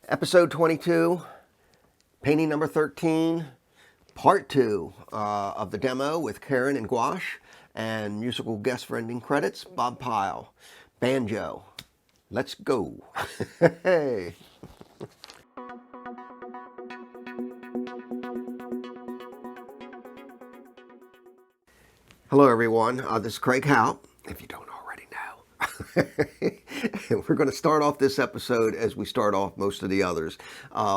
Episode 22, painting number 13, part 2 of the demo with Karen and Gouache, and musical guest rendering credits, Bob Pyle. Banjo. Let's go. Hey. Hello everyone, this is Craig Howe, if you don't already know. We're going to start off this episode as we start off most of the others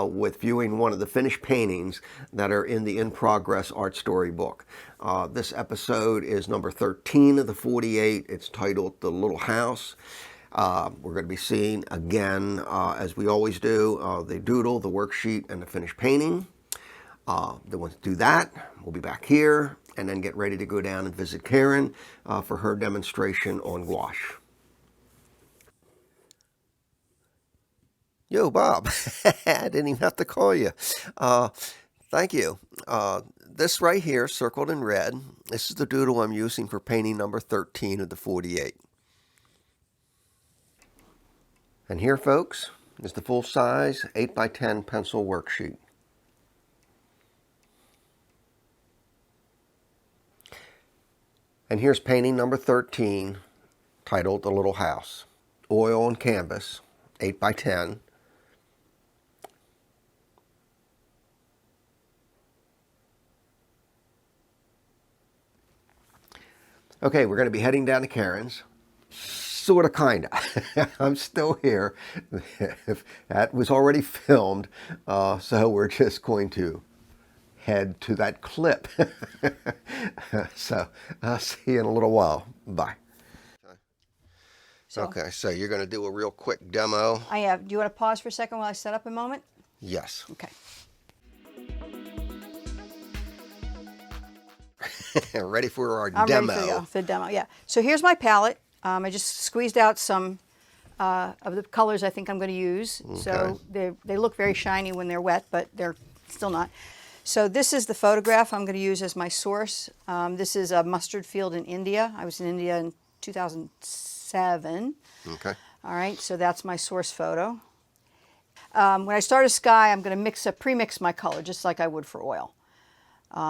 with viewing one of the finished paintings that are in the In Progress ArtStory book. This episode is number 13 of the 48. It's titled The Little House. We're going to be seeing again, as we always do, the doodle, the worksheet, and the finished painting. Then once we do that, we'll be back here and then get ready to go down and visit Karen for her demonstration on gouache. Yo, Bob. I didn't even have to call you. Thank you. This right here, circled in red, this is the doodle I'm using for painting number 13 of the 48. And here, folks, is the full-size 8x10 pencil worksheet. And here's painting number 13, titled The Little House. Oil on canvas, 8x10. Okay, we're going to be heading down to Karen's. Sort of, kind of. I'm still here. That was already filmed, so we're just going to head to that clip. So I'll see you in a little while. Bye. Okay, so you're going to do a real quick demo. I have. Do you want to pause for a second while I set up a moment? Yes. Okay. Ready for our I'm demo. ready for the demo, yeah. So here's my palette. I just squeezed out some of the colors I think I'm going to use. Okay. So they look very shiny when they're wet, but they're still not. So this is the photograph I'm going to use as my source. This is a mustard field in India. I was in India in 2007. Okay. All right, so that's my source photo. When I start a sky, I'm going to pre-mix my color, just like I would for oil,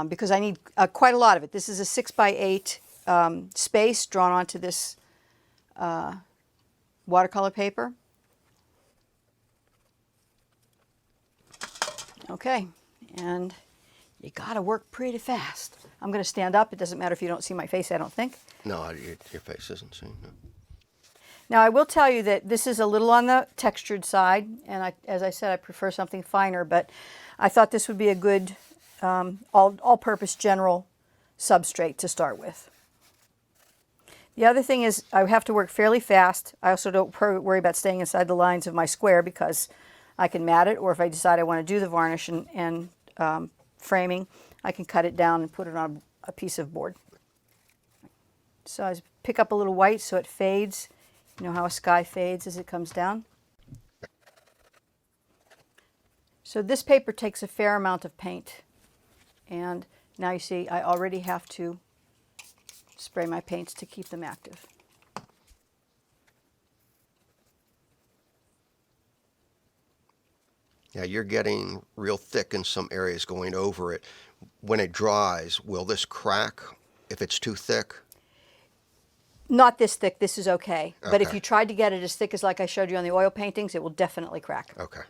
because I need quite a lot of it. This is a 6x8 space drawn onto this watercolor paper. Okay, and you got to work pretty fast. I'm going to stand up. It doesn't matter if you don't see my face, I don't think. No, your face isn't seen. No. Now, I will tell you that this is a little on the textured side, and as I said, I prefer something finer, but I thought this would be a good all-purpose general substrate to start with. The other thing is I have to work fairly fast. I also don't worry about staying inside the lines of my square because I can mat it, or if I decide I want to do the varnish and framing, I can cut it down and put it on a piece of board. So I pick up a little white so it fades. You know how a sky fades as it comes down? So this paper takes a fair amount of paint. And now you see I already have to spray my paints to keep them active. Yeah, you're getting real thick in some areas going over it. When it dries, will this crack if it's too thick? Not this thick, this is okay. But if you tried to get it as thick as like I showed you on the oil paintings, it will definitely crack. Okay.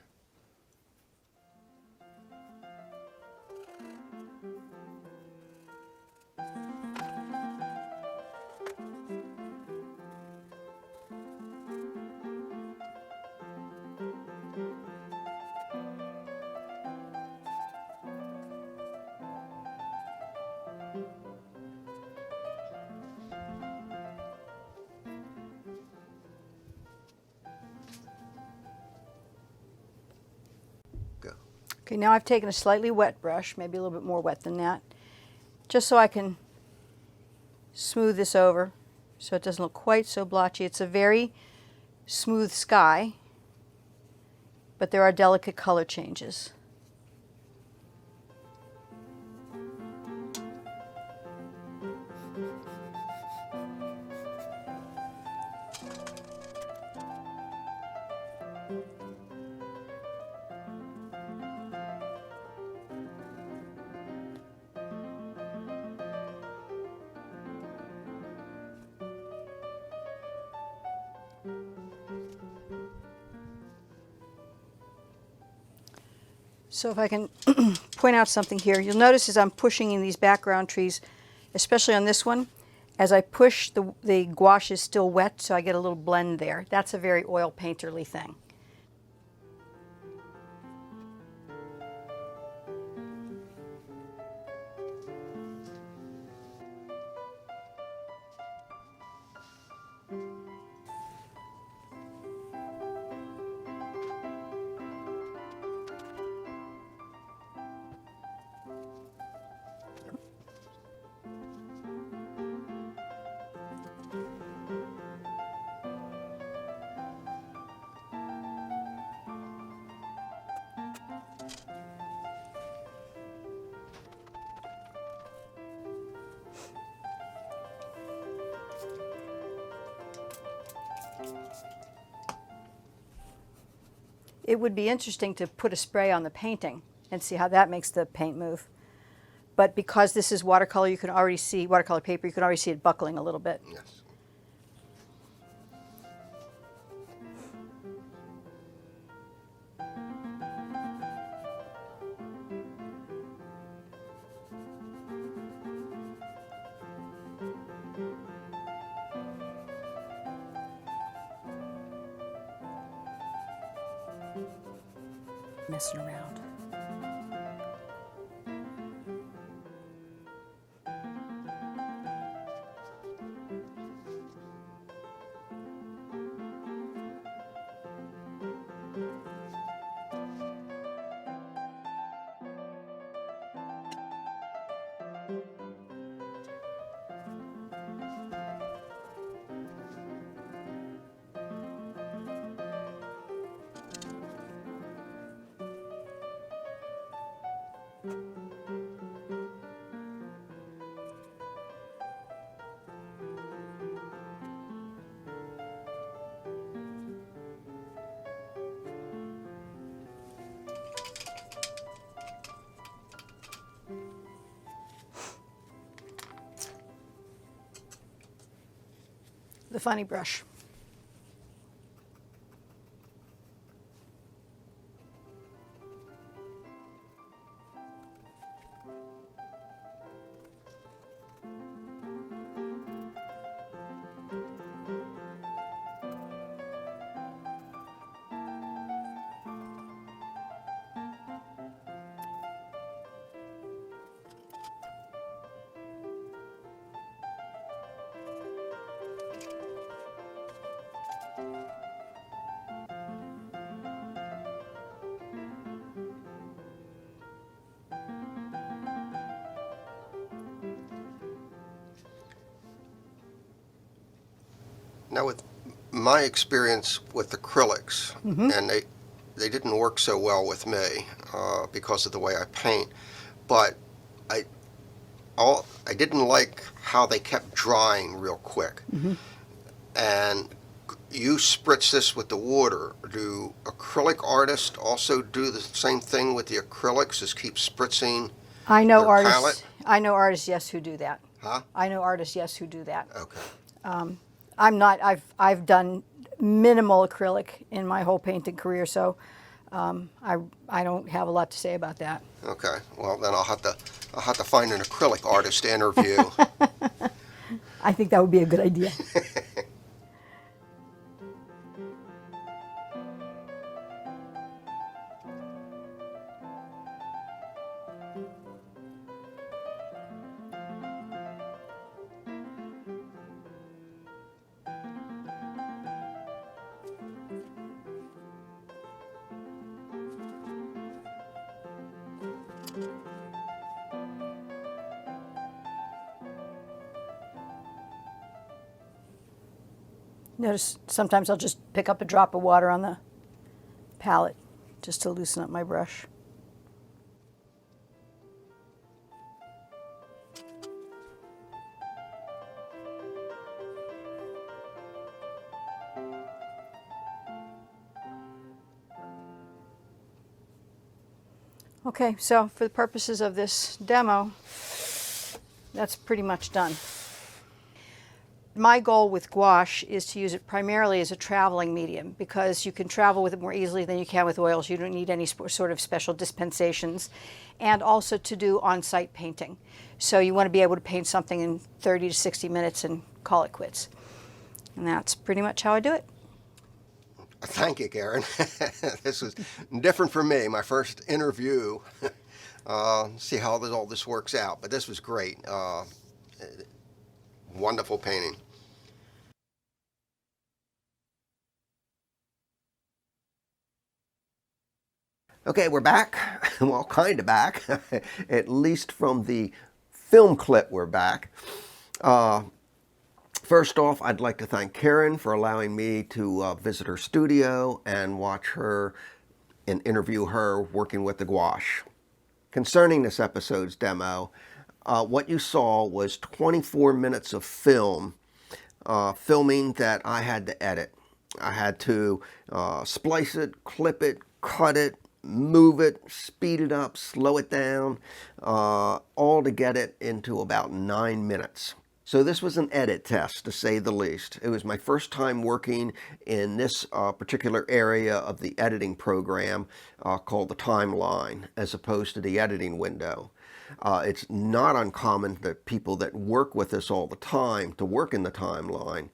Okay, now I've taken a slightly wet brush, maybe a little bit more wet than that, just so I can smooth this over so it doesn't look quite so blotchy. It's a very smooth sky, but there are delicate color changes. So if I can point out something here, you'll notice as I'm pushing in these background trees, especially on this one, as I push, the gouache is still wet, so I get a little blend there. That's a very oil painterly thing. It would be interesting to put a spray on the painting and see how that makes the paint move. But because this is watercolor, you can already see, watercolor paper, you can already see it buckling a little bit. Yes. Messing around. The funny brush. Now, with my experience with acrylics, and they didn't work so well with me because of the way I paint, but I I didn't like how they kept drying real quick. And you spritz this with the water. Do acrylic artists also do the same thing with the acrylics, is keep spritzing I know their artists. palette? I know artists, yes, who do that. Huh? I know artists, yes, who do that. Okay. I'm not. I've done minimal acrylic in my whole painting career, so I don't have a lot to say about that. Okay. Well, then I'll have to find an acrylic artist to interview. I think that would be a good idea. Notice sometimes I'll just pick up a drop of water on the palette just to loosen up my brush. Okay, so for the purposes of this demo, that's pretty much done. my goal with gouache is to use it primarily as a traveling medium, because you can travel with it more easily than you can with oils. You don't need any sort of special dispensations, and also to do on-site painting. So you want to be able to paint something in 30 to 60 minutes and call it quits. And that's pretty much how I do it. Thank you, Karen. This was different for me, my first interview. See how all this works out, but this was great. Wonderful painting. Okay, we're back. Well, kind of back. At least from the film clip, we're back. First off, I'd like to thank Karen for allowing me to visit her studio and watch her and interview her working with the gouache. Concerning this episode's demo, what you saw was 24 minutes of filming that I had to edit. I had to splice it, clip it, cut it, move it, speed it up, slow it down, all to get it into about 9 minutes. So this was an edit test, to say the least. It was my first time working in this particular area of the editing program called the timeline, as opposed to the editing window. It's not uncommon that people that work with us all the time to work in the timeline.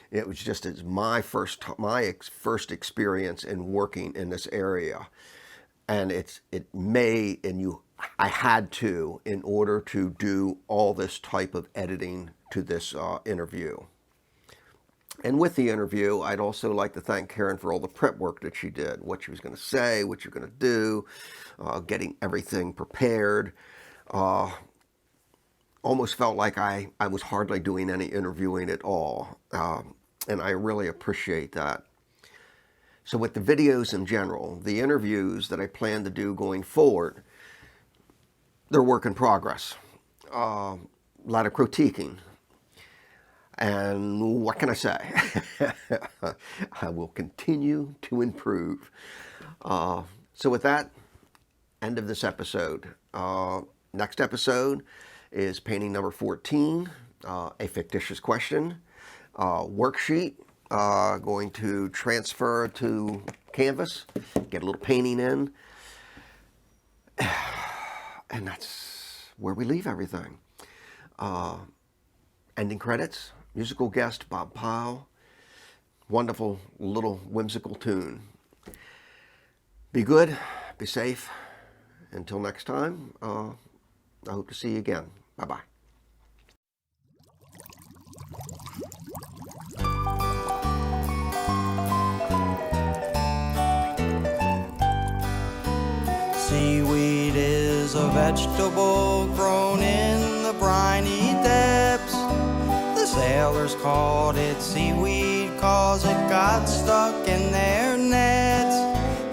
It was just my first experience in working in this area, and I had to, in order to do all this type of editing to this interview. And with the interview, I'd also like to thank Karen for all the prep work that she did, what she was going to say, what you're going to do, getting everything prepared. Almost felt like I was hardly doing any interviewing at all, and I really appreciate that. So with the videos in general, the interviews that I plan to do going forward, they're work in progress. A lot of critiquing. And what can I say? I will continue to improve. So with that, end of this episode. Next episode is painting number 14, a fictitious question, worksheet. Going to transfer to canvas, get a little painting in, and that's where we leave everything. Ending credits, musical guest Bob Pyle, wonderful little whimsical tune. Be good, be safe. Until next time, I hope to see you again. Bye-bye. Seaweed is a vegetable grown in the briny depths. The sailors called it seaweed 'cause it got stuck in their nets.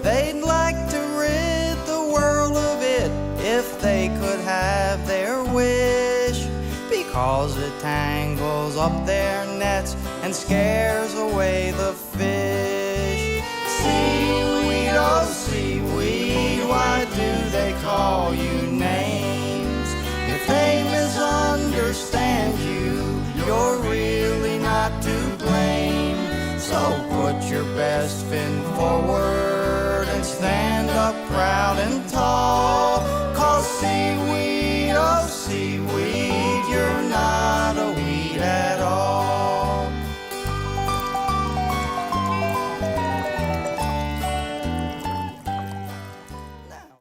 They'd like to rid the world of it if they could have their wish, because it tangles up their nets and scares away the fish. Seaweed, oh seaweed, why do they call you names? If they misunderstand you, you're really not to blame. So put your best fin forward and stand up proud and tall.